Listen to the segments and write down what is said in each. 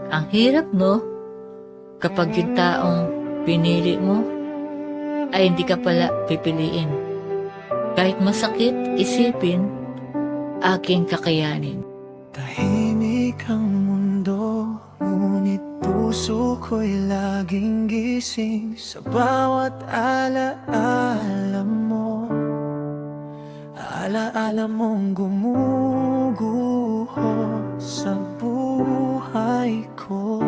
Ang hirap, no? Kapag yung taong pinili mo ay hindi ka pala pipiliin. Kahit masakit, isipin, aking kakayanin. Tahimik ang mundo, ngunit puso ko'y laging gising sa bawat alaala mo. Alaala mong gumuguho sa buhay ko.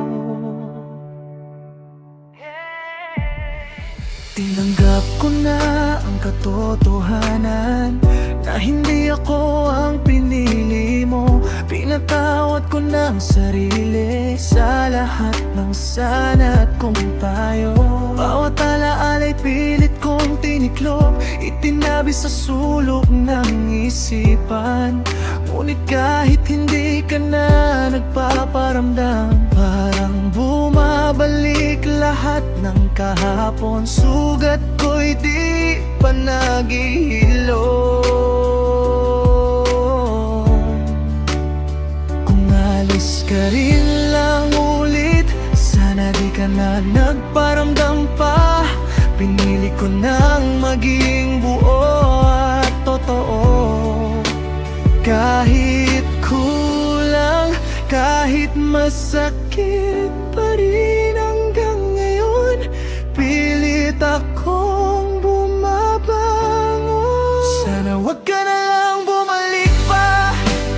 Tinanggap ko na ang katotohanan na hindi ako ang pinili mo. Pinatawad ko ng sarili sa lahat ng sana at kung tayo. Bawat alaala'y pilit kong tiniklop, itinabi sa sulok ng isipan. Ngunit kahit hindi ka na nagpaparamdam, parang bumabalik lahat ng kahapon. Sugat ko'y di pa naghihilom. Kung alis ka rin lang ulit, sana di ka na nagparamdam pa. Pinili ko nang maging buo at totoo. Kahit kulang, kahit masakit pa rin hanggang ngayon, pilit akong bumabangon. Sana wag ka na lang bumalik pa.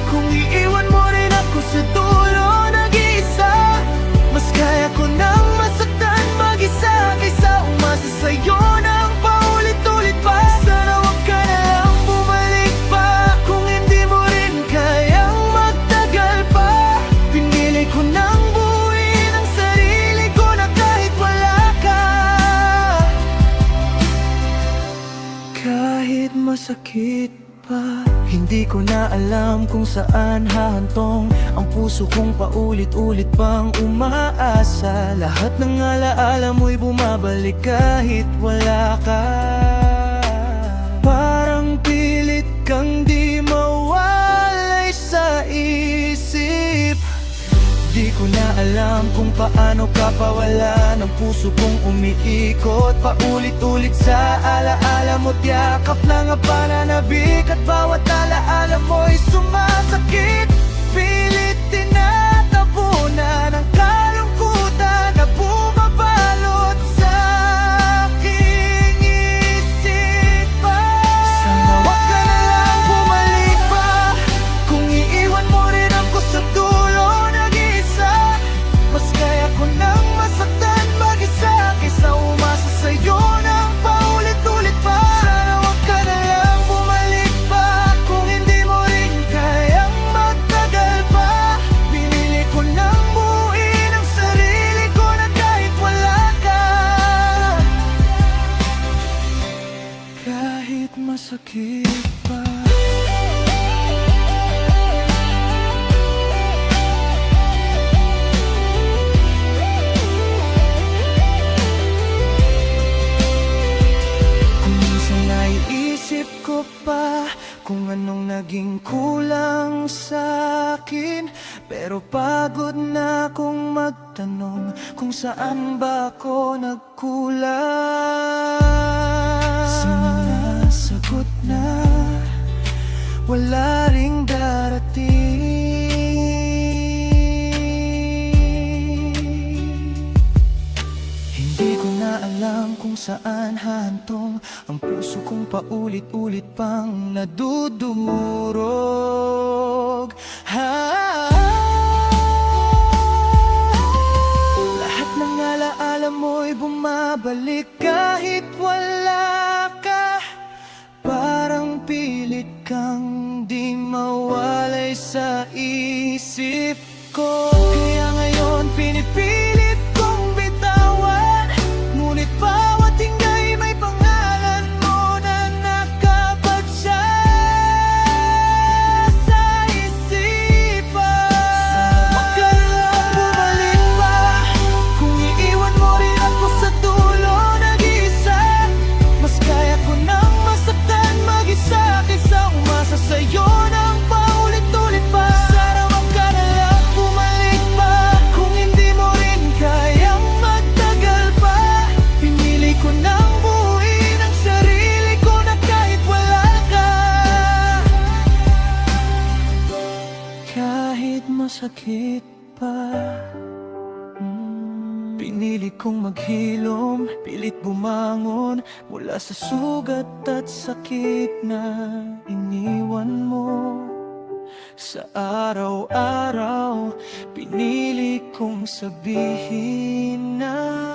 Kung iiwan mo rin ako sa dulo nag-iisa, mas kaya ko nang masaktan mag-isa kaysa umasa sa'yo ng paulit-ulit pa. Sana wag ka na lang bumalik pa. Kung hindi mo rin kayang magtagal pa, pinili ko nang buuin ang sarili ko na kahit wala ka. Kahit masakit pa, hindi ko na alam kung saan hahantong ang puso kong paulit-ulit pang umaasa. Lahat ng alaala mo'y bumabalik kahit wala ka. Parang pilit kang di mawalay sa isip. Di ko na alam kung paano ka pawala ng puso kong umiikot paulit-ulit sa alaala mo't yakap ng pananabik. At bawat alaala mo'y sumasakit, pilit tinatabunan ang kalungkutan na bumabalot sa aking isipan. Sana wag ka na lang bumalik pa. Kung iiwan mo rin ako sa dulo nag-iisa, mas kaya ko nang masaktan mag-isa kaysa umasa sa'yo ng paulit-ulit pa. Sana wag ka na lang bumalik pa. Kung hindi mo rin kayang magtagal pa, pinili ko nang buuin ang sarili ko na kahit wala ka. Kahit masakit pa. Kung minsan naiisip ko pa kung anong naging kulang sa'kin, pero pagod na akong magtanong kung saan ba ako nagkulang. Sinasagot na wala ring darating. Hindi ko na alam kung saan hahantong ang puso kong paulit-ulit pang nadudurog. Lahat ng alaala mo'y bumabalik kahit wala ka. Parang pilit kang di mawalay sa isip ko. Kaya ngayon pinipilit kong bitawan, ngunit bawat hinggay may pangalan mo na nakabatya sa isipan. sakit pa. Pinili kong maghilom, pilit bumangon mula sa sugat at sakit na iniwan mo. Sa araw-araw, pinili kong sabihin na